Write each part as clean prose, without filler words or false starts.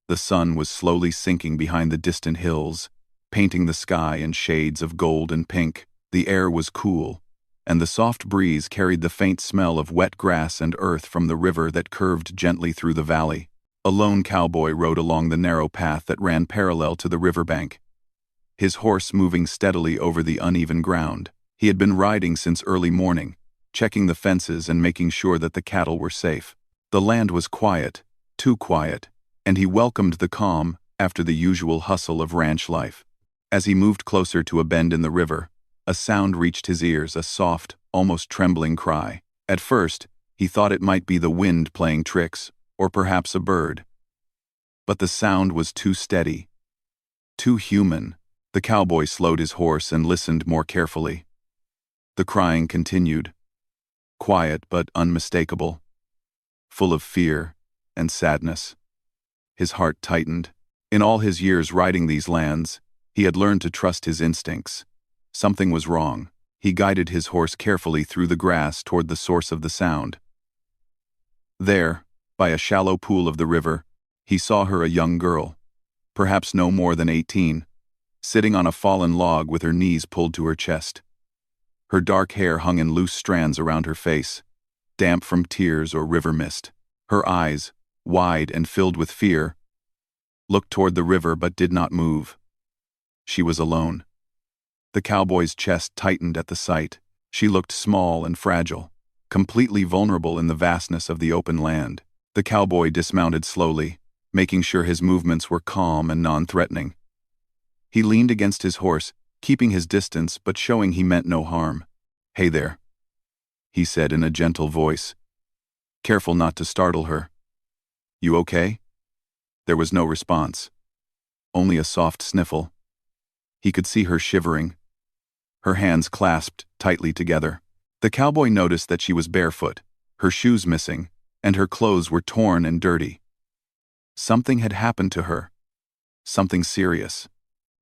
The sun was slowly sinking behind the distant hills, painting the sky in shades of gold and pink. The air was cool, and the soft breeze carried the faint smell of wet grass and earth from the river that curved gently through the valley. A lone cowboy rode along the narrow path that ran parallel to the riverbank, his horse moving steadily over the uneven ground. He had been riding since early morning, checking the fences and making sure that the cattle were safe. The land was quiet, too quiet, and he welcomed the calm after the usual hustle of ranch life. As he moved closer to a bend in the river, a sound reached his ears, a soft, almost trembling cry. At first, he thought it might be the wind playing tricks, or perhaps a bird. But the sound was too steady, too human. The cowboy slowed his horse and listened more carefully. The crying continued, quiet but unmistakable, full of fear and sadness. His heart tightened. In all his years riding these lands, he had learned to trust his instincts. Something was wrong. He guided his horse carefully through the grass toward the source of the sound. There, by a shallow pool of the river, he saw her, a young girl, perhaps no more than 18, sitting on a fallen log with her knees pulled to her chest. Her dark hair hung in loose strands around her face, damp from tears or river mist. Her eyes, wide and filled with fear, looked toward the river but did not move. She was alone. The cowboy's chest tightened at the sight. She looked small and fragile, completely vulnerable in the vastness of the open land. The cowboy dismounted slowly, making sure his movements were calm and non-threatening. He leaned against his horse, keeping his distance but showing he meant no harm. "Hey there," he said in a gentle voice, careful not to startle her. "You okay?" There was no response, only a soft sniffle. He could see her shivering, her hands clasped tightly together. The cowboy noticed that she was barefoot, her shoes missing, and her clothes were torn and dirty. Something had happened to her, something serious.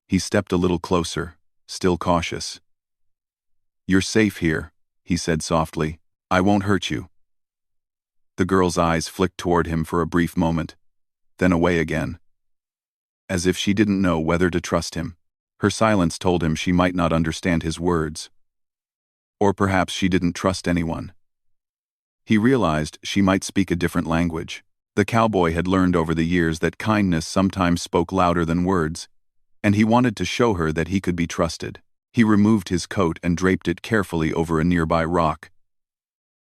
He stepped a little closer, still cautious. "You're safe here," he said softly. "I won't hurt you." The girl's eyes flicked toward him for a brief moment, then away again, as if she didn't know whether to trust him. Her silence told him she might not understand his words. Or perhaps she didn't trust anyone. He realized she might speak a different language. The cowboy had learned over the years that kindness sometimes spoke louder than words, and he wanted to show her that he could be trusted. He removed his coat and draped it carefully over a nearby rock,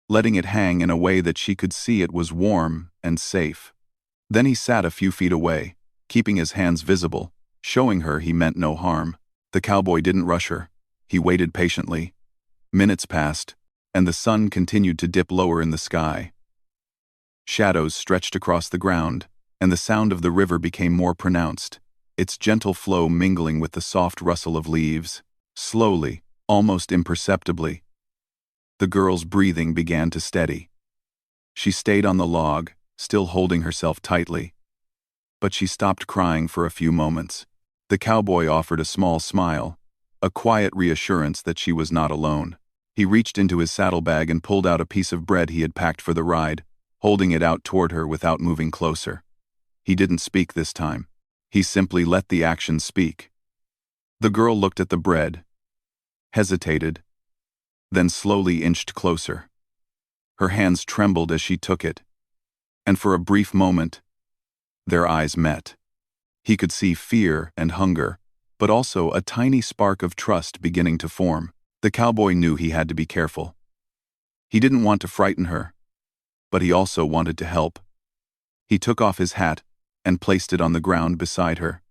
letting it hang in a way that she could see it was warm and safe. Then he sat a few feet away, keeping his hands visible, showing her he meant no harm. The cowboy didn't rush her. He waited patiently. Minutes passed, and the sun continued to dip lower in the sky. Shadows stretched across the ground, and the sound of the river became more pronounced, its gentle flow mingling with the soft rustle of leaves. Slowly, almost imperceptibly, the girl's breathing began to steady. She stayed on the log, still holding herself tightly, but she stopped crying for a few moments. The cowboy offered a small smile, a quiet reassurance that she was not alone. He reached into his saddlebag and pulled out a piece of bread he had packed for the ride, holding it out toward her without moving closer. He didn't speak this time. He simply let the action speak. The girl looked at the bread, hesitated, then slowly inched closer. Her hands trembled as she took it, and for a brief moment, their eyes met. He could see fear and hunger, but also a tiny spark of trust beginning to form. The cowboy knew he had to be careful. He didn't want to frighten her, but he also wanted to help. He took off his hat and placed it on the ground beside her,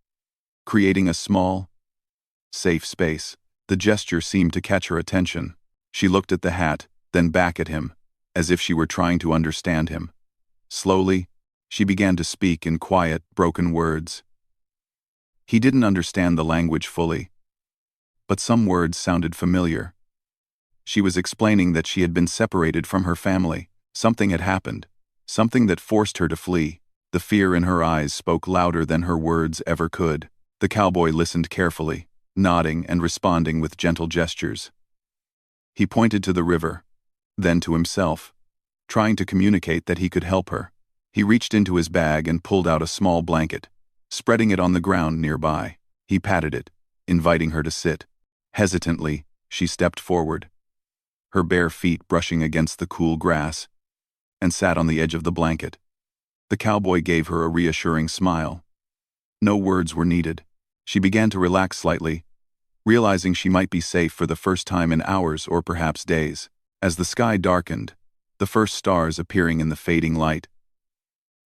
creating a small, safe space. The gesture seemed to catch her attention. She looked at the hat, then back at him, as if she were trying to understand him. Slowly, she began to speak in quiet, broken words. He didn't understand the language fully, but some words sounded familiar. She was explaining that she had been separated from her family. Something had happened, something that forced her to flee. The fear in her eyes spoke louder than her words ever could. The cowboy listened carefully, nodding and responding with gentle gestures. He pointed to the river, then to himself, trying to communicate that he could help her. He reached into his bag and pulled out a small blanket, spreading it on the ground nearby. He patted it, inviting her to sit. Hesitantly, she stepped forward, her bare feet brushing against the cool grass, and sat on the edge of the blanket. The cowboy gave her a reassuring smile. No words were needed. She began to relax slightly, realizing she might be safe for the first time in hours or perhaps days. As the sky darkened, the first stars appearing in the fading light,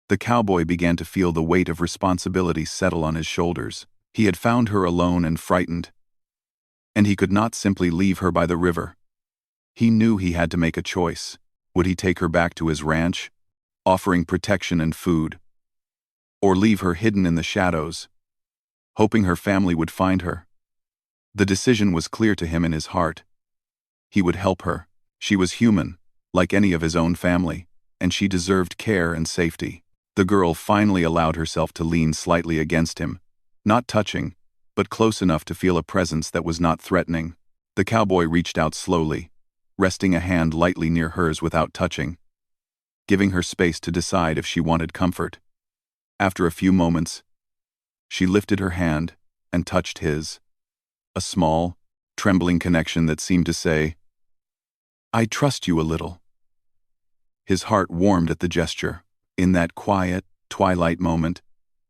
the cowboy began to feel the weight of responsibility settle on his shoulders. He had found her alone and frightened, and he could not simply leave her by the river. He knew he had to make a choice. Would he take her back to his ranch, offering protection and food, or leave her hidden in the shadows, hoping her family would find her? The decision was clear to him in his heart. He would help her. She was human, like any of his own family, and she deserved care and safety. The girl finally allowed herself to lean slightly against him, not touching, but close enough to feel a presence that was not threatening. The cowboy reached out slowly, resting a hand lightly near hers without touching, giving her space to decide if she wanted comfort. After a few moments, she lifted her hand and touched his. A small, trembling connection that seemed to say, "I trust you a little." His heart warmed at the gesture. In that quiet, twilight moment,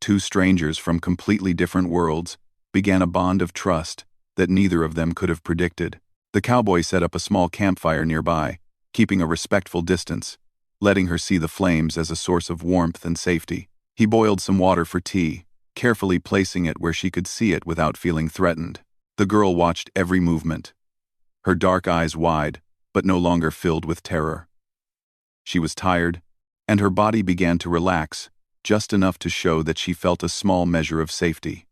two strangers from completely different worlds began a bond of trust that neither of them could have predicted. The cowboy set up a small campfire nearby, keeping a respectful distance, letting her see the flames as a source of warmth and safety. He boiled some water for tea, carefully placing it where she could see it without feeling threatened. The girl watched every movement, her dark eyes wide, but no longer filled with terror. She was tired, and her body began to relax, just enough to show that she felt a small measure of safety.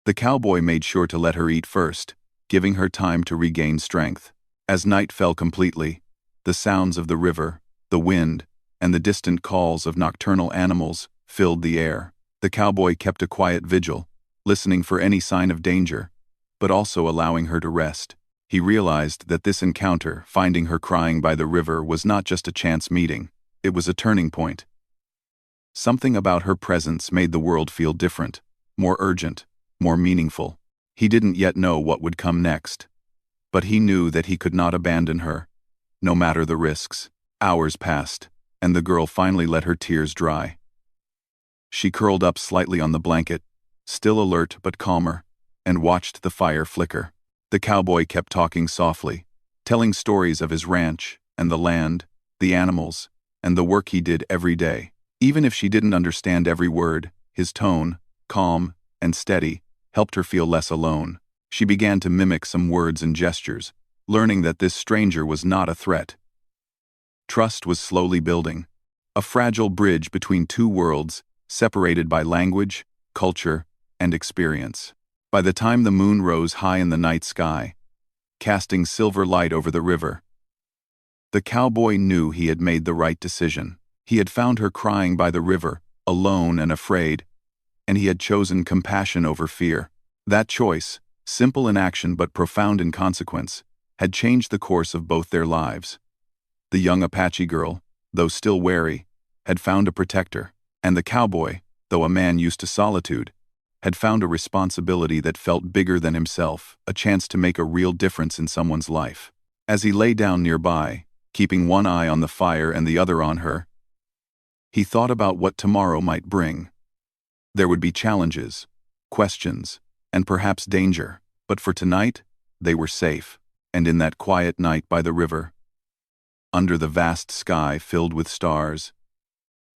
The cowboy made sure to let her eat first, giving her time to regain strength. As night fell completely, the sounds of the river, the wind, and the distant calls of nocturnal animals filled the air. The cowboy kept a quiet vigil, listening for any sign of danger, but also allowing her to rest. He realized that this encounter, finding her crying by the river, was not just a chance meeting. It was a turning point. Something about her presence made the world feel different, more urgent, more meaningful. He didn't yet know what would come next, but he knew that he could not abandon her, no matter the risks. Hours passed, and the girl finally let her tears dry. She curled up slightly on the blanket, still alert but calmer, and watched the fire flicker. The cowboy kept talking softly, telling stories of his ranch and the land, the animals, and the work he did every day. Even if she didn't understand every word, his tone, calm and steady, helped her feel less alone. She began to mimic some words and gestures, learning that this stranger was not a threat. Trust was slowly building, a fragile bridge between two worlds, separated by language, culture, and experience. By the time the moon rose high in the night sky, casting silver light over the river, the cowboy knew he had made the right decision. He had found her crying by the river, alone and afraid, and he had chosen compassion over fear. That choice, simple in action but profound in consequence, had changed the course of both their lives. The young Apache girl, though still wary, had found a protector, and the cowboy, though a man used to solitude, had found a responsibility that felt bigger than himself, a chance to make a real difference in someone's life. As he lay down nearby, keeping one eye on the fire and the other on her, he thought about what tomorrow might bring. There would be challenges, questions, and perhaps danger, but for tonight, they were safe. And in that quiet night by the river, under the vast sky filled with stars,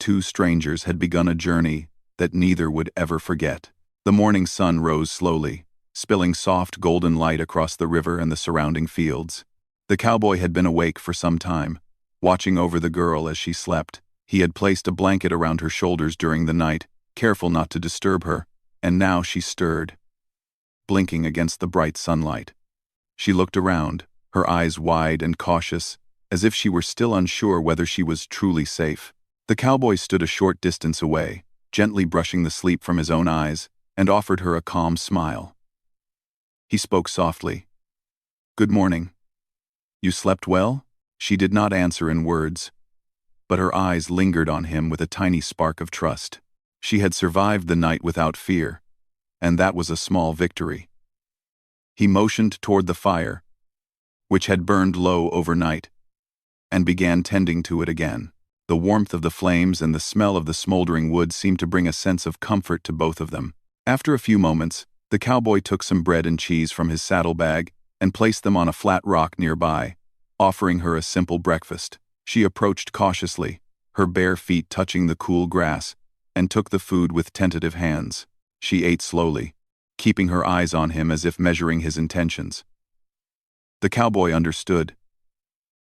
two strangers had begun a journey that neither would ever forget. The morning sun rose slowly, spilling soft golden light across the river and the surrounding fields. The cowboy had been awake for some time, watching over the girl as she slept. He had placed a blanket around her shoulders during the night, careful not to disturb her, and now she stirred, blinking against the bright sunlight. She looked around, her eyes wide and cautious, as if she were still unsure whether she was truly safe. The cowboy stood a short distance away, gently brushing the sleep from his own eyes, and offered her a calm smile. He spoke softly. "Good morning. You slept well?" She did not answer in words, but her eyes lingered on him with a tiny spark of trust. She had survived the night without fear, and that was a small victory. He motioned toward the fire, which had burned low overnight, and began tending to it again. The warmth of the flames and the smell of the smoldering wood seemed to bring a sense of comfort to both of them. After a few moments, the cowboy took some bread and cheese from his saddlebag and placed them on a flat rock nearby, offering her a simple breakfast. She approached cautiously, her bare feet touching the cool grass, and took the food with tentative hands. She ate slowly, keeping her eyes on him as if measuring his intentions. The cowboy understood.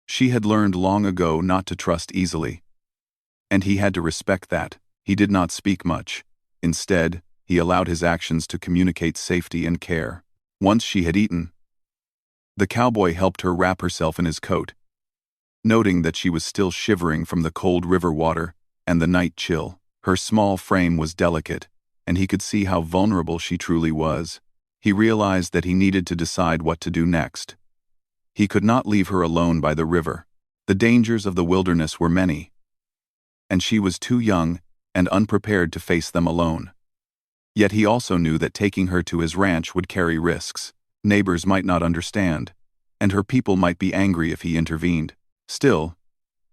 She had learned long ago not to trust easily, and he had to respect that. He did not speak much. Instead, he allowed his actions to communicate safety and care. Once she had eaten, the cowboy helped her wrap herself in his coat, noting that she was still shivering from the cold river water and the night chill. Her small frame was delicate, and he could see how vulnerable she truly was. He realized that he needed to decide what to do next. He could not leave her alone by the river. The dangers of the wilderness were many, and she was too young and unprepared to face them alone. Yet he also knew that taking her to his ranch would carry risks. Neighbors might not understand, and her people might be angry if he intervened. Still,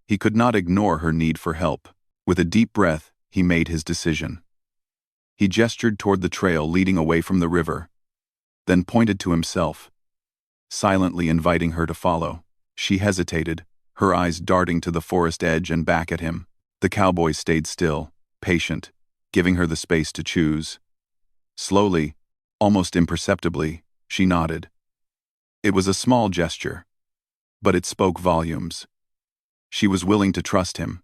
he could not ignore her need for help. With a deep breath, he made his decision. He gestured toward the trail leading away from the river, then pointed to himself, silently inviting her to follow. She hesitated, her eyes darting to the forest edge and back at him. The cowboy stayed still, patient, giving her the space to choose. Slowly, almost imperceptibly, she nodded. It was a small gesture, but it spoke volumes. She was willing to trust him,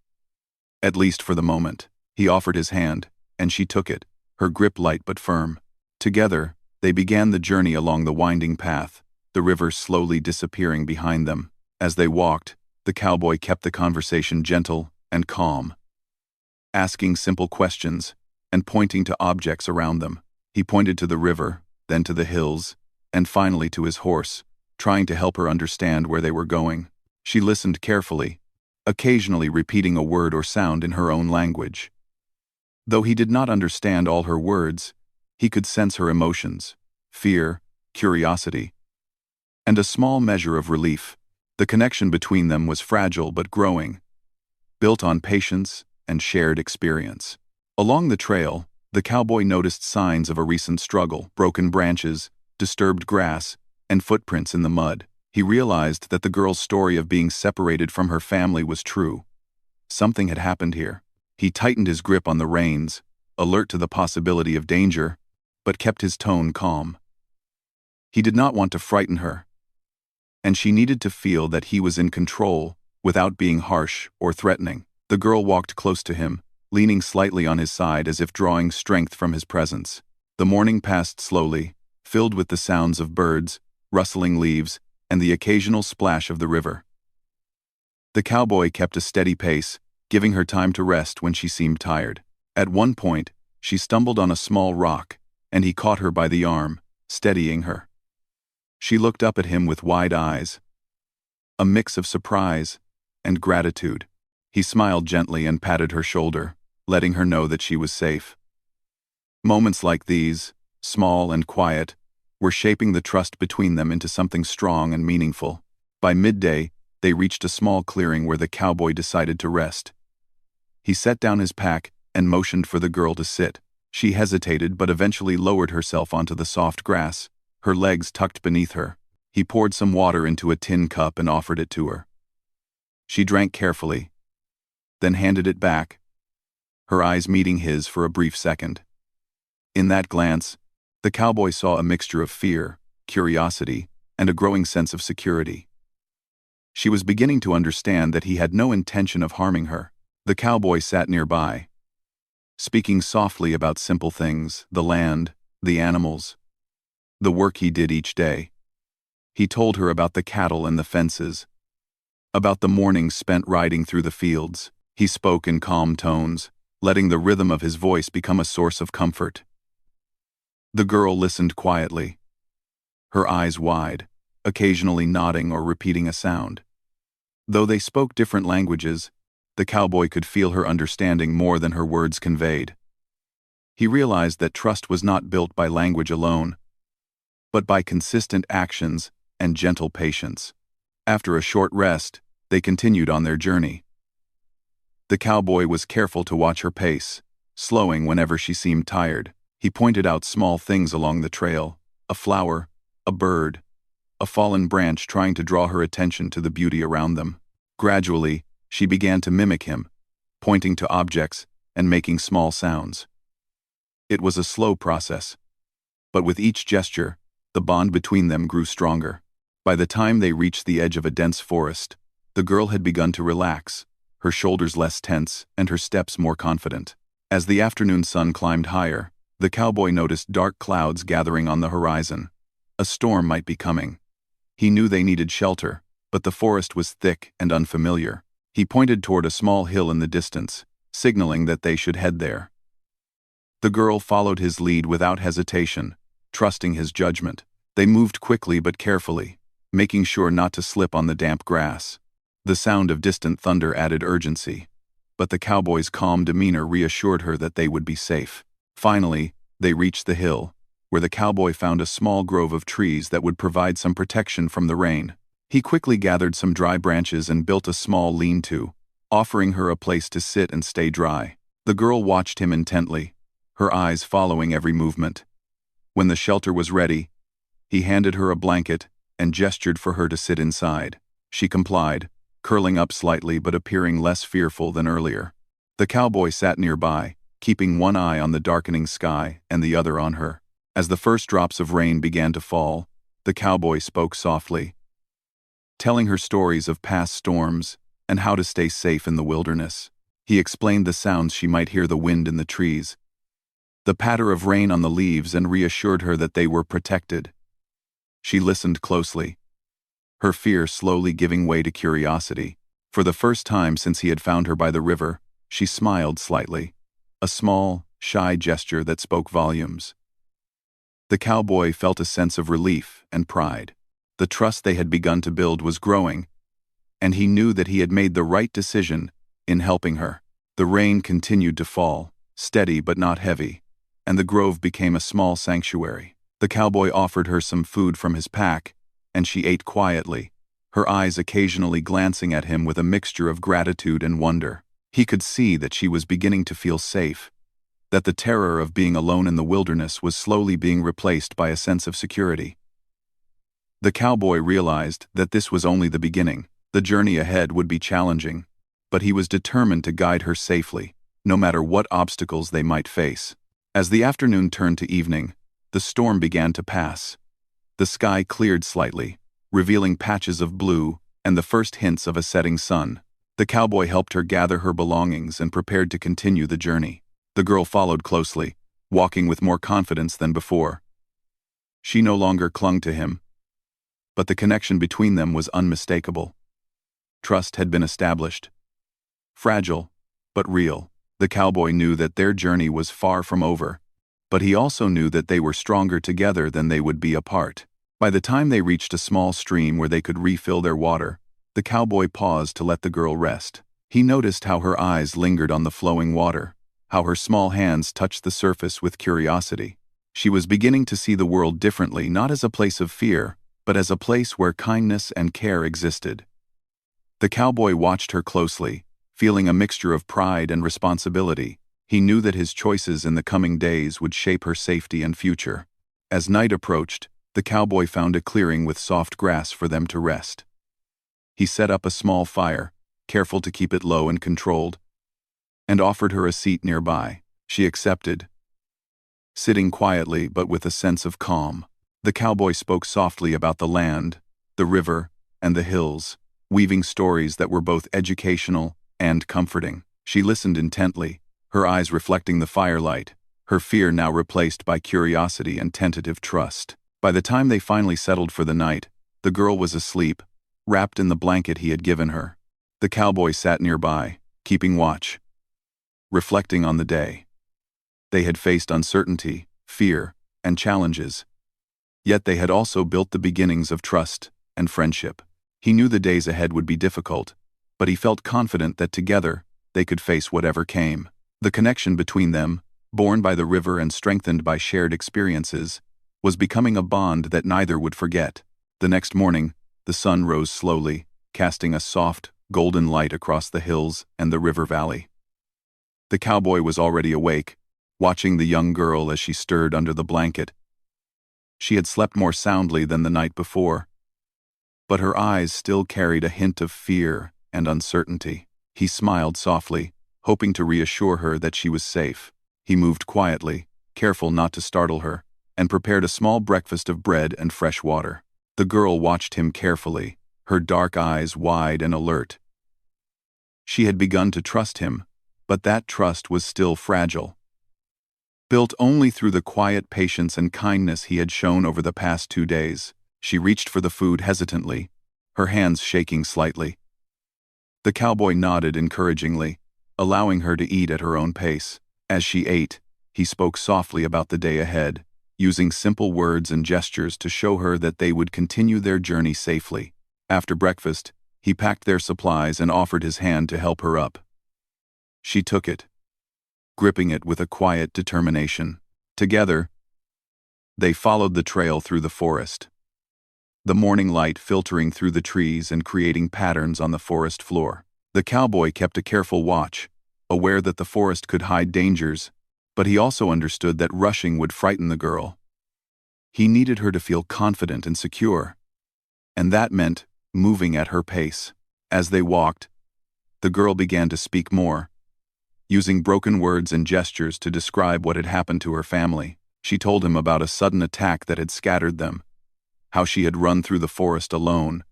at least for the moment. He offered his hand, and she took it, her grip light but firm. Together, they began the journey along the winding path, the river slowly disappearing behind them. As they walked, the cowboy kept the conversation gentle and calm, asking simple questions and pointing to objects around them. He pointed to the river, then to the hills, and finally to his horse, trying to help her understand where they were going. She listened carefully, occasionally repeating a word or sound in her own language. Though he did not understand all her words, he could sense her emotions: fear, curiosity, and a small measure of relief. The connection between them was fragile but growing, built on patience and shared experience. Along the trail, the cowboy noticed signs of a recent struggle: broken branches, disturbed grass, and footprints in the mud. He realized that the girl's story of being separated from her family was true. Something had happened here. He tightened his grip on the reins, alert to the possibility of danger, but kept his tone calm. He did not want to frighten her, and she needed to feel that he was in control without being harsh or threatening. The girl walked close to him, leaning slightly on his side as if drawing strength from his presence. The morning passed slowly, filled with the sounds of birds, rustling leaves, and the occasional splash of the river. The cowboy kept a steady pace, giving her time to rest when she seemed tired. At one point, she stumbled on a small rock, and he caught her by the arm, steadying her. She looked up at him with wide eyes, a mix of surprise and gratitude. He smiled gently and patted her shoulder, letting her know that she was safe. Moments like these, small and quiet, were shaping the trust between them into something strong and meaningful. By midday, they reached a small clearing where the cowboy decided to rest. He set down his pack and motioned for the girl to sit. She hesitated but eventually lowered herself onto the soft grass, her legs tucked beneath her. He poured some water into a tin cup and offered it to her. She drank carefully, then handed it back, her eyes meeting his for a brief second. In that glance, the cowboy saw a mixture of fear, curiosity, and a growing sense of security. She was beginning to understand that he had no intention of harming her. The cowboy sat nearby, speaking softly about simple things: the land, the animals, the work he did each day. He told her about the cattle and the fences, about the mornings spent riding through the fields. He spoke in calm tones, letting the rhythm of his voice become a source of comfort. The girl listened quietly, her eyes wide, occasionally nodding or repeating a sound. Though they spoke different languages, The cowboy could feel her understanding more than her words conveyed. He realized that trust was not built by language alone, but by consistent actions and gentle patience. After a short rest, they continued on their journey. The cowboy was careful to watch her pace, slowing whenever she seemed tired. He pointed out small things along the trail, a flower, a bird, a fallen branch, trying to draw her attention to the beauty around them. Gradually, she began to mimic him, pointing to objects and making small sounds. It was a slow process, but with each gesture, the bond between them grew stronger. By the time they reached the edge of a dense forest, the girl had begun to relax, her shoulders less tense and her steps more confident. As the afternoon sun climbed higher, the cowboy noticed dark clouds gathering on the horizon. A storm might be coming. He knew they needed shelter, but the forest was thick and unfamiliar. He pointed toward a small hill in the distance, signaling that they should head there. The girl followed his lead without hesitation, trusting his judgment. They moved quickly but carefully, making sure not to slip on the damp grass. The sound of distant thunder added urgency, but the cowboy's calm demeanor reassured her that they would be safe. Finally, they reached the hill, where the cowboy found a small grove of trees that would provide some protection from the rain. He quickly gathered some dry branches and built a small lean-to, offering her a place to sit and stay dry. The girl watched him intently, her eyes following every movement. When the shelter was ready, he handed her a blanket and gestured for her to sit inside. She complied, curling up slightly but appearing less fearful than earlier. The cowboy sat nearby, keeping one eye on the darkening sky and the other on her. As the first drops of rain began to fall, the cowboy spoke softly, telling her stories of past storms and how to stay safe in the wilderness. He explained the sounds she might hear: the wind in the trees, the patter of rain on the leaves, and reassured her that they were protected. She listened closely, her fear slowly giving way to curiosity. For the first time since he had found her by the river, she smiled slightly, a small, shy gesture that spoke volumes. The cowboy felt a sense of relief and pride. The trust they had begun to build was growing, and he knew that he had made the right decision in helping her. The rain continued to fall, steady but not heavy, and the grove became a small sanctuary. The cowboy offered her some food from his pack, and she ate quietly, her eyes occasionally glancing at him with a mixture of gratitude and wonder. He could see that she was beginning to feel safe, that the terror of being alone in the wilderness was slowly being replaced by a sense of security. The cowboy realized that this was only the beginning. The journey ahead would be challenging, but he was determined to guide her safely, no matter what obstacles they might face. As the afternoon turned to evening, the storm began to pass. The sky cleared slightly, revealing patches of blue and the first hints of a setting sun. The cowboy helped her gather her belongings and prepared to continue the journey. The girl followed closely, walking with more confidence than before. She no longer clung to him, but the connection between them was unmistakable. Trust had been established. Fragile, but real. The cowboy knew that their journey was far from over, but he also knew that they were stronger together than they would be apart. By the time they reached a small stream where they could refill their water, the cowboy paused to let the girl rest. He noticed how her eyes lingered on the flowing water, how her small hands touched the surface with curiosity. She was beginning to see the world differently, not as a place of fear, but as a place where kindness and care existed. The cowboy watched her closely, feeling a mixture of pride and responsibility. He knew that his choices in the coming days would shape her safety and future. As night approached, the cowboy found a clearing with soft grass for them to rest. He set up a small fire, careful to keep it low and controlled, and offered her a seat nearby. She accepted, sitting quietly but with a sense of calm. The cowboy spoke softly about the land, the river, and the hills, weaving stories that were both educational and comforting. She listened intently, her eyes reflecting the firelight, her fear now replaced by curiosity and tentative trust. By the time they finally settled for the night, the girl was asleep, wrapped in the blanket he had given her. The cowboy sat nearby, keeping watch, reflecting on the day. They had faced uncertainty, fear, and challenges, yet they had also built the beginnings of trust and friendship. He knew the days ahead would be difficult, but he felt confident that together, they could face whatever came. The connection between them, born by the river and strengthened by shared experiences, was becoming a bond that neither would forget. The next morning, the sun rose slowly, casting a soft, golden light across the hills and the river valley. The cowboy was already awake, watching the young girl as she stirred under the blanket. She had slept more soundly than the night before, but her eyes still carried a hint of fear and uncertainty. He smiled softly, hoping to reassure her that she was safe. He moved quietly, careful not to startle her, and prepared a small breakfast of bread and fresh water. The girl watched him carefully, her dark eyes wide and alert. She had begun to trust him, but that trust was still fragile. Built only through the quiet patience and kindness he had shown over the past 2 days, she reached for the food hesitantly, her hands shaking slightly. The cowboy nodded encouragingly, allowing her to eat at her own pace. As she ate, he spoke softly about the day ahead, using simple words and gestures to show her that they would continue their journey safely. After breakfast, he packed their supplies and offered his hand to help her up. She took it, gripping it with a quiet determination. Together, they followed the trail through the forest, the morning light filtering through the trees and creating patterns on the forest floor. The cowboy kept a careful watch, aware that the forest could hide dangers, but he also understood that rushing would frighten the girl. He needed her to feel confident and secure, and that meant moving at her pace. As they walked, the girl began to speak more, using broken words and gestures to describe what had happened to her family. She told him about a sudden attack that had scattered them, how she had run through the forest alone,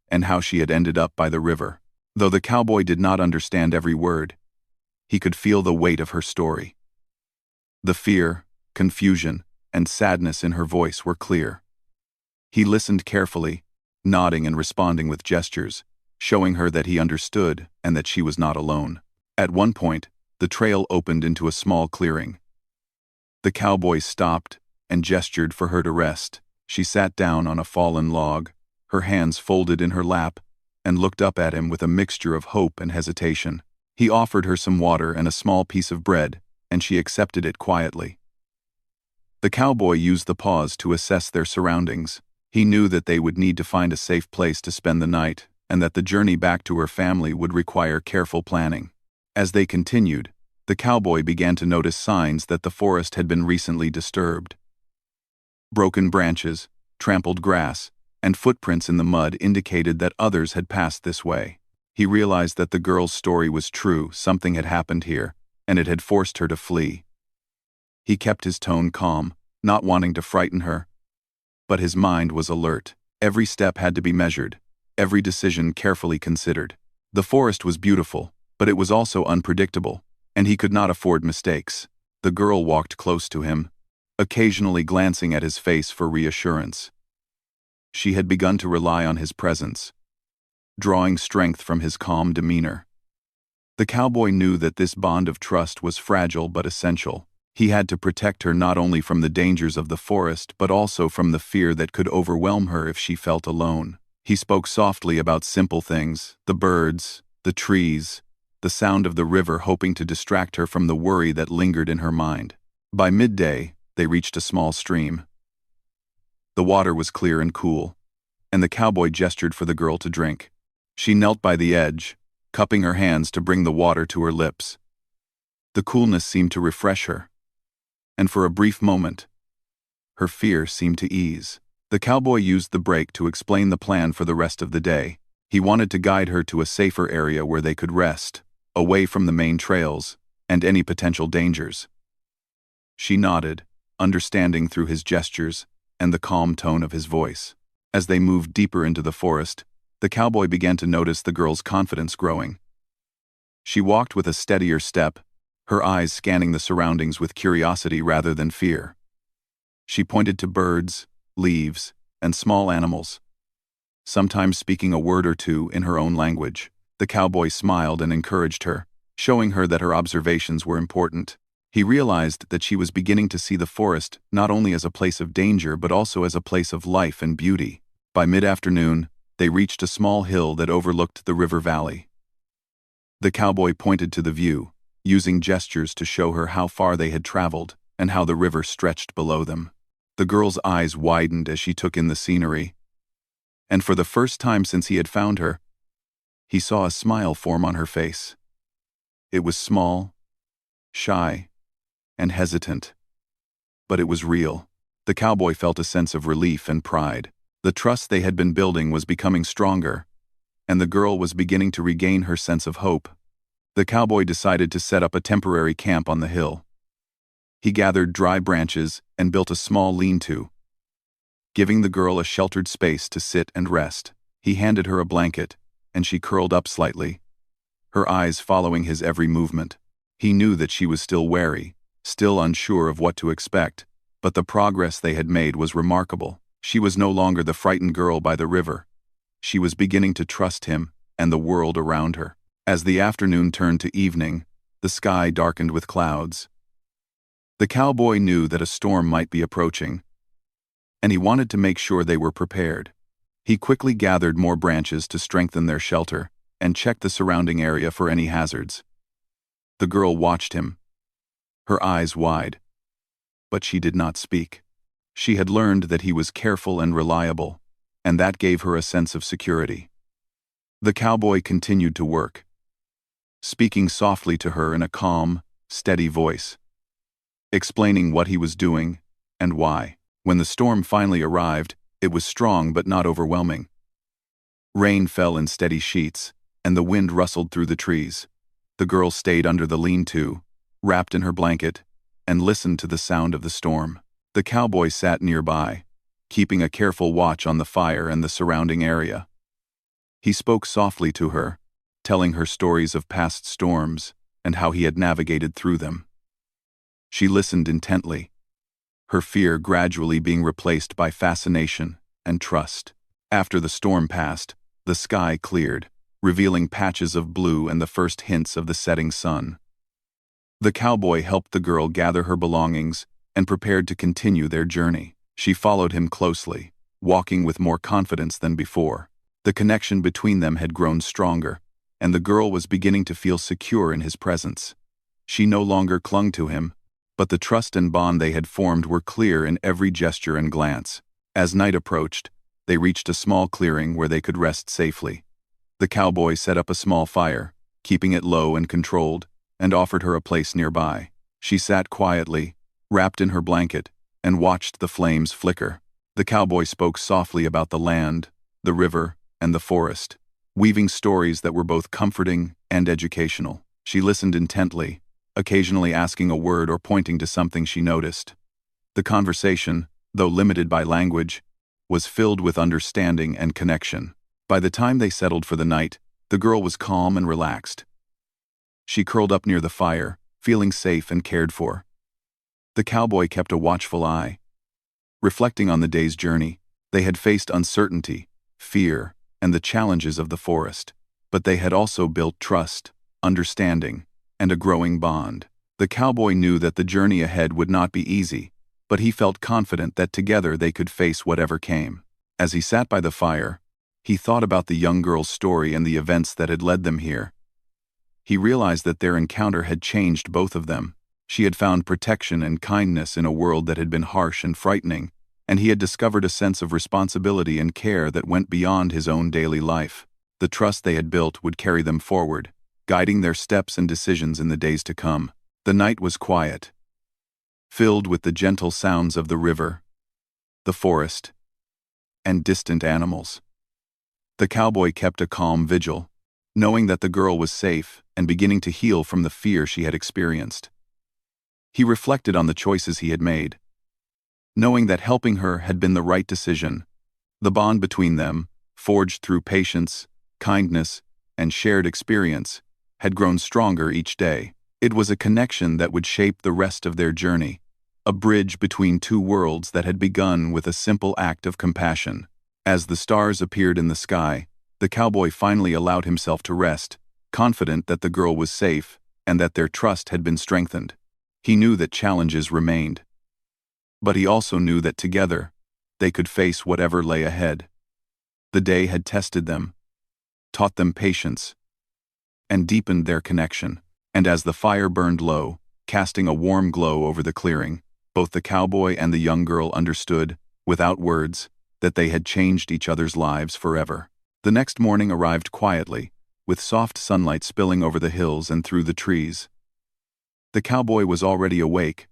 and how she had ended up by the river. Though the cowboy did not understand every word, he could feel the weight of her story. The fear, confusion, and sadness in her voice were clear. He listened carefully, nodding and responding with gestures, showing her that he understood and that she was not alone. At one point, the trail opened into a small clearing. The cowboy stopped and gestured for her to rest. She sat down on a fallen log, her hands folded in her lap, and looked up at him with a mixture of hope and hesitation. He offered her some water and a small piece of bread, and she accepted it quietly. The cowboy used the pause to assess their surroundings. He knew that they would need to find a safe place to spend the night, and that the journey back to her family would require careful planning. As they continued, the cowboy began to notice signs that the forest had been recently disturbed. Broken branches, trampled grass, and footprints in the mud indicated that others had passed this way. He realized that the girl's story was true, something had happened here, and it had forced her to flee. He kept his tone calm, not wanting to frighten her, but his mind was alert. Every step had to be measured, every decision carefully considered. The forest was beautiful, but it was also unpredictable, and he could not afford mistakes. The girl walked close to him, occasionally glancing at his face for reassurance. She had begun to rely on his presence, drawing strength from his calm demeanor. The cowboy knew that this bond of trust was fragile but essential. He had to protect her not only from the dangers of the forest but also from the fear that could overwhelm her if she felt alone. He spoke softly about simple things, the birds, the trees, the sound of the river, hoping to distract her from the worry that lingered in her mind. By midday, they reached a small stream. The water was clear and cool, and the cowboy gestured for the girl to drink. She knelt by the edge, cupping her hands to bring the water to her lips. The coolness seemed to refresh her, and for a brief moment, her fear seemed to ease. The cowboy used the break to explain the plan for the rest of the day. He wanted to guide her to a safer area where they could rest, away from the main trails and any potential dangers. She nodded, understanding through his gestures and the calm tone of his voice. As they moved deeper into the forest, the cowboy began to notice the girl's confidence growing. She walked with a steadier step, her eyes scanning the surroundings with curiosity rather than fear. She pointed to birds, leaves, and small animals, sometimes speaking a word or two in her own language. The cowboy smiled and encouraged her, showing her that her observations were important. He realized that she was beginning to see the forest not only as a place of danger but also as a place of life and beauty. By mid-afternoon, they reached a small hill that overlooked the river valley. The cowboy pointed to the view, using gestures to show her how far they had traveled and how the river stretched below them. The girl's eyes widened as she took in the scenery, and for the first time since he had found her, he saw a smile form on her face. It was small, shy, and hesitant, but it was real. The cowboy felt a sense of relief and pride. The trust they had been building was becoming stronger, and the girl was beginning to regain her sense of hope. The cowboy decided to set up a temporary camp on the hill. He gathered dry branches and built a small lean-to, giving the girl a sheltered space to sit and rest. He handed her a blanket, and she curled up slightly, her eyes following his every movement. He knew that she was still wary, still unsure of what to expect, but the progress they had made was remarkable. She was no longer the frightened girl by the river. She was beginning to trust him and the world around her. As the afternoon turned to evening, the sky darkened with clouds. The cowboy knew that a storm might be approaching, and he wanted to make sure they were prepared. He quickly gathered more branches to strengthen their shelter and checked the surrounding area for any hazards. The girl watched him, her eyes wide, but she did not speak. She had learned that he was careful and reliable, and that gave her a sense of security. The cowboy continued to work, speaking softly to her in a calm, steady voice, explaining what he was doing and why. When the storm finally arrived, it was strong but not overwhelming. Rain fell in steady sheets, and the wind rustled through the trees. The girl stayed under the lean-to, wrapped in her blanket, and listened to the sound of the storm. The cowboy sat nearby, keeping a careful watch on the fire and the surrounding area. He spoke softly to her, telling her stories of past storms and how he had navigated through them. She listened intently, her fear gradually being replaced by fascination and trust. After the storm passed, the sky cleared, revealing patches of blue and the first hints of the setting sun. The cowboy helped the girl gather her belongings and prepared to continue their journey. She followed him closely, walking with more confidence than before. The connection between them had grown stronger, and the girl was beginning to feel secure in his presence. She no longer clung to him, but the trust and bond they had formed were clear in every gesture and glance. As night approached, they reached a small clearing where they could rest safely. The cowboy set up a small fire, keeping it low and controlled, and offered her a place nearby. She sat quietly, wrapped in her blanket, and watched the flames flicker. The cowboy spoke softly about the land, the river, and the forest, weaving stories that were both comforting and educational. She listened intently, occasionally asking a word or pointing to something she noticed. The conversation, though limited by language, was filled with understanding and connection. By the time they settled for the night, the girl was calm and relaxed. She curled up near the fire, feeling safe and cared for. The cowboy kept a watchful eye. Reflecting on the day's journey, they had faced uncertainty, fear, and the challenges of the forest, but they had also built trust, understanding, and a growing bond. The cowboy knew that the journey ahead would not be easy, but he felt confident that together they could face whatever came. As he sat by the fire, he thought about the young girl's story and the events that had led them here. He realized that their encounter had changed both of them. She had found protection and kindness in a world that had been harsh and frightening, and he had discovered a sense of responsibility and care that went beyond his own daily life. The trust they had built would carry them forward, guiding their steps and decisions in the days to come. The night was quiet, filled with the gentle sounds of the river, the forest, and distant animals. The cowboy kept a calm vigil, knowing that the girl was safe and beginning to heal from the fear she had experienced. He reflected on the choices he had made, knowing that helping her had been the right decision. The bond between them, forged through patience, kindness, and shared experience, had grown stronger each day. It was a connection that would shape the rest of their journey, a bridge between two worlds that had begun with a simple act of compassion. As the stars appeared in the sky, the cowboy finally allowed himself to rest, confident that the girl was safe and that their trust had been strengthened. He knew that challenges remained, but he also knew that together, they could face whatever lay ahead. The day had tested them, taught them patience, and deepened their connection. And as the fire burned low, casting a warm glow over the clearing, both the cowboy and the young girl understood, without words, that they had changed each other's lives forever. The next morning arrived quietly, with soft sunlight spilling over the hills and through the trees. The cowboy was already awake,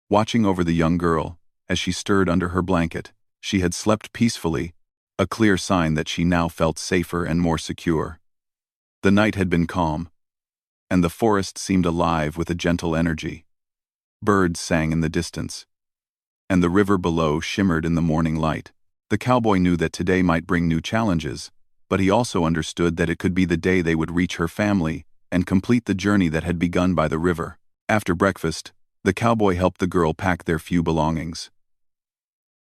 watching over the young girl as she stirred under her blanket. She had slept peacefully, a clear sign that she now felt safer and more secure. The night had been calm, and the forest seemed alive with a gentle energy. Birds sang in the distance, and the river below shimmered in the morning light. The cowboy knew that today might bring new challenges, but he also understood that it could be the day they would reach her family and complete the journey that had begun by the river. After breakfast, the cowboy helped the girl pack their few belongings.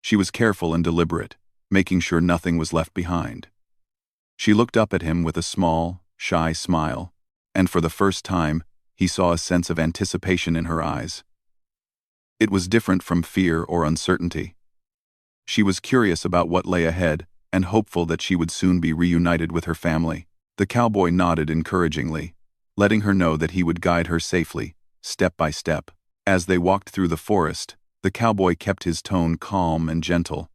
She was careful and deliberate, making sure nothing was left behind. She looked up at him with a small, shy smile, and for the first time, he saw a sense of anticipation in her eyes. It was different from fear or uncertainty. She was curious about what lay ahead and hopeful that she would soon be reunited with her family. The cowboy nodded encouragingly, letting her know that he would guide her safely, step by step. As they walked through the forest, the cowboy kept his tone calm and gentle,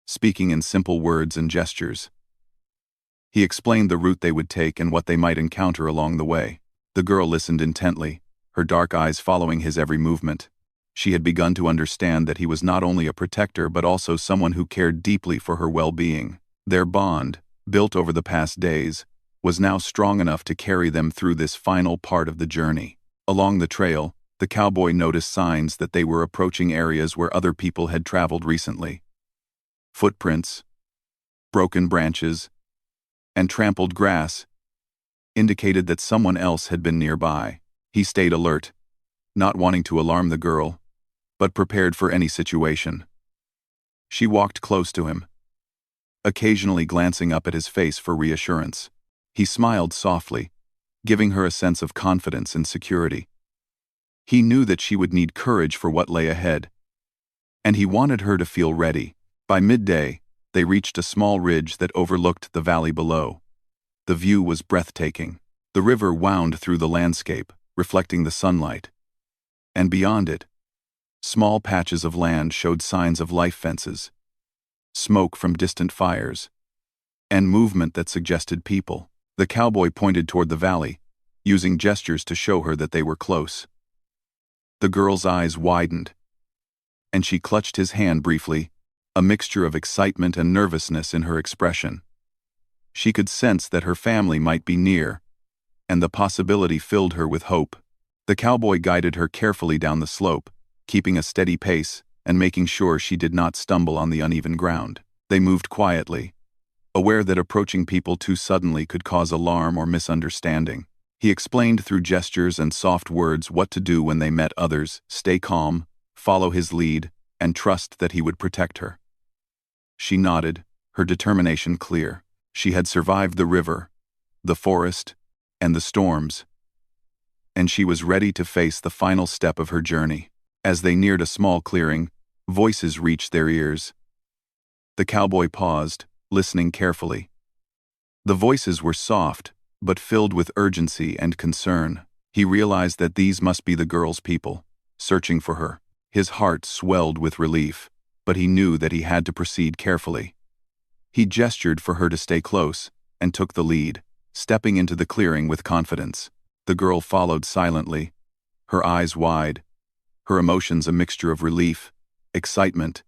speaking in simple words and gestures. He explained the route they would take and what they might encounter along the way. The girl listened intently, her dark eyes following his every movement. She had begun to understand that he was not only a protector but also someone who cared deeply for her well-being. Their bond, built over the past days, was now strong enough to carry them through this final part of the journey. Along the trail, the cowboy noticed signs that they were approaching areas where other people had traveled recently. Footprints, broken branches, and trampled grass indicated that someone else had been nearby. He stayed alert, not wanting to alarm the girl, but prepared for any situation. She walked close to him, occasionally glancing up at his face for reassurance. He smiled softly, giving her a sense of confidence and security. He knew that she would need courage for what lay ahead, and he wanted her to feel ready. By midday, they reached a small ridge that overlooked the valley below. The view was breathtaking. The river wound through the landscape, reflecting the sunlight. And beyond it, small patches of land showed signs of life fences, smoke from distant fires, and movement that suggested people. The cowboy pointed toward the valley, using gestures to show her that they were close. The girl's eyes widened, and she clutched his hand briefly, a mixture of excitement and nervousness in her expression. She could sense that her family might be near, and the possibility filled her with hope. The cowboy guided her carefully down the slope, keeping a steady pace and making sure she did not stumble on the uneven ground. They moved quietly, aware that approaching people too suddenly could cause alarm or misunderstanding. He explained through gestures and soft words what to do when they met others: stay calm, follow his lead, and trust that he would protect her. She nodded, her determination clear. She had survived the river, the forest, and the storms, and she was ready to face the final step of her journey. As they neared a small clearing, voices reached their ears. The cowboy paused, listening carefully. The voices were soft, but filled with urgency and concern. He realized that these must be the girl's people, searching for her. His heart swelled with relief, but he knew that he had to proceed carefully. He gestured for her to stay close, and took the lead, stepping into the clearing with confidence. The girl followed silently, her eyes wide, her emotions a mixture of relief, excitement,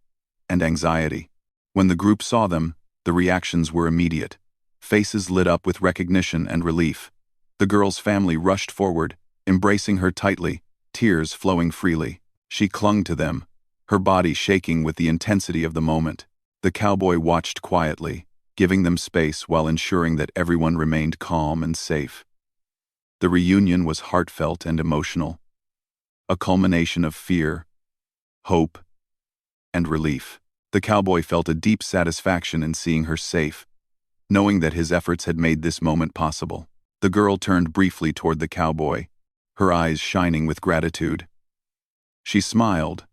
and anxiety. When the group saw them, the reactions were immediate. Faces lit up with recognition and relief. The girl's family rushed forward, embracing her tightly, tears flowing freely. She clung to them, her body shaking with the intensity of the moment. The cowboy watched quietly, giving them space while ensuring that everyone remained calm and safe. The reunion was heartfelt and emotional, a culmination of fear, hope, and relief. The cowboy felt a deep satisfaction in seeing her safe, knowing that his efforts had made this moment possible. The girl turned briefly toward the cowboy, her eyes shining with gratitude. She smiled,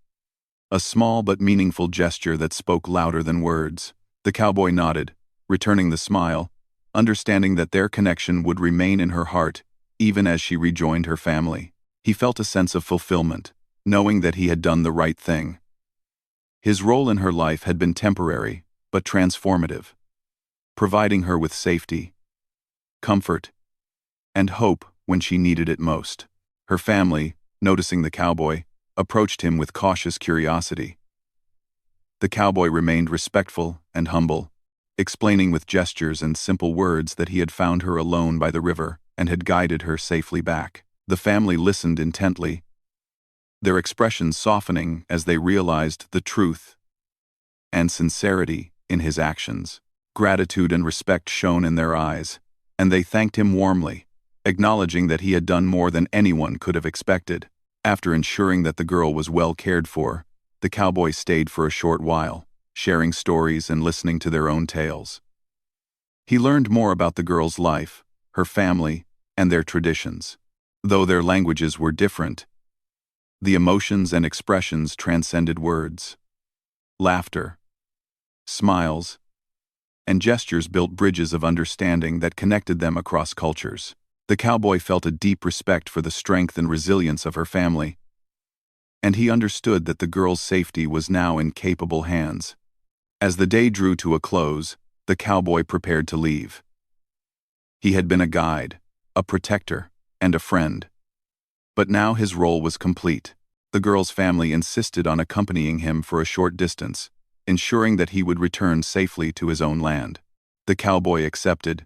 a small but meaningful gesture that spoke louder than words. The cowboy nodded, returning the smile, understanding that their connection would remain in her heart even as she rejoined her family. He felt a sense of fulfillment, knowing that he had done the right thing. His role in her life had been temporary, but transformative, providing her with safety, comfort, and hope when she needed it most. Her family, noticing the cowboy, approached him with cautious curiosity. The cowboy remained respectful and humble, explaining with gestures and simple words that he had found her alone by the river and had guided her safely back. The family listened intently, their expressions softening as they realized the truth and sincerity in his actions. Gratitude and respect shone in their eyes, and they thanked him warmly, acknowledging that he had done more than anyone could have expected. After ensuring that the girl was well cared for, the cowboy stayed for a short while, sharing stories and listening to their own tales. He learned more about the girl's life, her family, and their traditions. Though their languages were different, the emotions and expressions transcended words. Laughter, smiles, and gestures built bridges of understanding that connected them across cultures. The cowboy felt a deep respect for the strength and resilience of her family, and he understood that the girl's safety was now in capable hands. As the day drew to a close, the cowboy prepared to leave. He had been a guide, a protector, and a friend. But now his role was complete. The girl's family insisted on accompanying him for a short distance, ensuring that he would return safely to his own land. The cowboy accepted,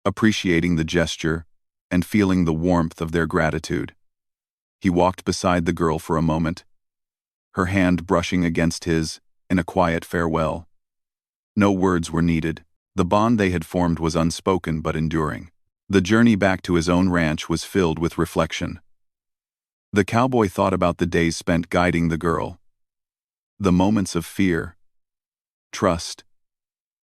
appreciating the gesture and feeling the warmth of their gratitude. He walked beside the girl for a moment, her hand brushing against his in a quiet farewell. No words were needed. The bond they had formed was unspoken but enduring. The journey back to his own ranch was filled with reflection. The cowboy thought about the days spent guiding the girl, the moments of fear, trust,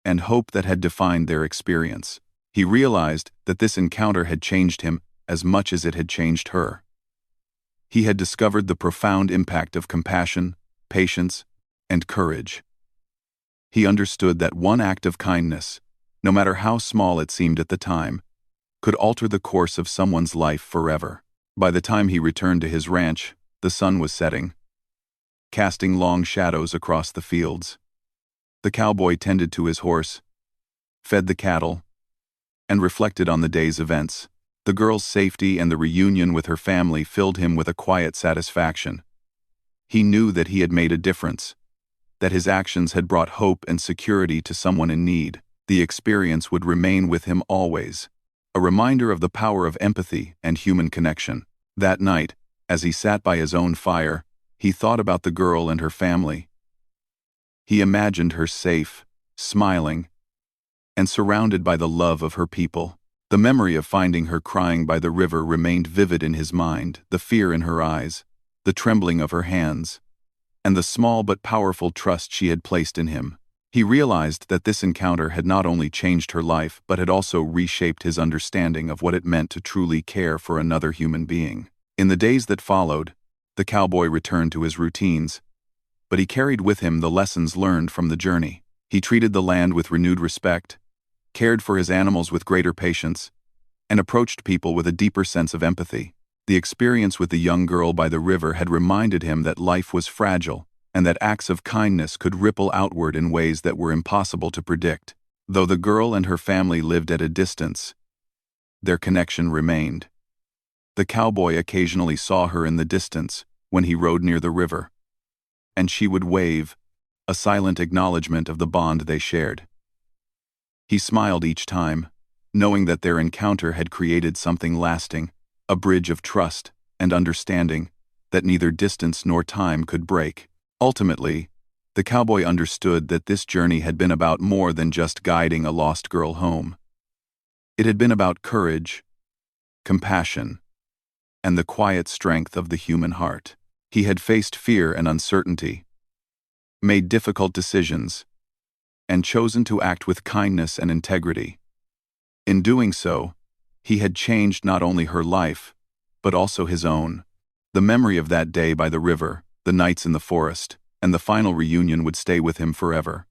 and hope that had defined their experience. He realized that this encounter had changed him as much as it had changed her. He had discovered the profound impact of compassion, patience, and courage. He understood that one act of kindness, no matter how small it seemed at the time, could alter the course of someone's life forever. By the time he returned to his ranch, the sun was setting, casting long shadows across the fields. The cowboy tended to his horse, fed the cattle, and reflected on the day's events. The girl's safety and the reunion with her family filled him with a quiet satisfaction. He knew that he had made a difference, that his actions had brought hope and security to someone in need. The experience would remain with him always, a reminder of the power of empathy and human connection. That night, as he sat by his own fire, he thought about the girl and her family. He imagined her safe, smiling, and surrounded by the love of her people. The memory of finding her crying by the river remained vivid in his mind, the fear in her eyes, the trembling of her hands, and the small but powerful trust she had placed in him. He realized that this encounter had not only changed her life but had also reshaped his understanding of what it meant to truly care for another human being. In the days that followed, the cowboy returned to his routines, but he carried with him the lessons learned from the journey. He treated the land with renewed respect, cared for his animals with greater patience, and approached people with a deeper sense of empathy. The experience with the young girl by the river had reminded him that life was fragile, and that acts of kindness could ripple outward in ways that were impossible to predict. Though the girl and her family lived at a distance, their connection remained. The cowboy occasionally saw her in the distance when he rode near the river, and she would wave, a silent acknowledgement of the bond they shared. He smiled each time, knowing that their encounter had created something lasting, a bridge of trust and understanding that neither distance nor time could break. Ultimately, the cowboy understood that this journey had been about more than just guiding a lost girl home. It had been about courage, compassion, and the quiet strength of the human heart. He had faced fear and uncertainty, made difficult decisions, and chosen to act with kindness and integrity. In doing so, he had changed not only her life, but also his own. The memory of that day by the river, the nights in the forest, and the final reunion would stay with him forever.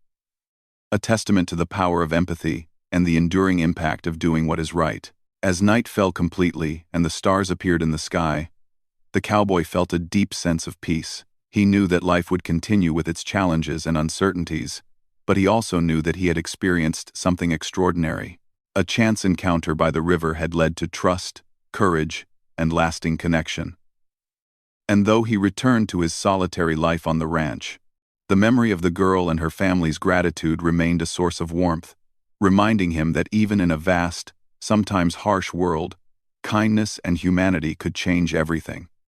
A testament to the power of empathy and the enduring impact of doing what is right. As night fell completely and the stars appeared in the sky, the cowboy felt a deep sense of peace. He knew that life would continue with its challenges and uncertainties, but he also knew that he had experienced something extraordinary. A chance encounter by the river had led to trust, courage, and lasting connection. And though he returned to his solitary life on the ranch, the memory of the girl and her family's gratitude remained a source of warmth, reminding him that even in a vast, sometimes harsh world, kindness and humanity could change everything.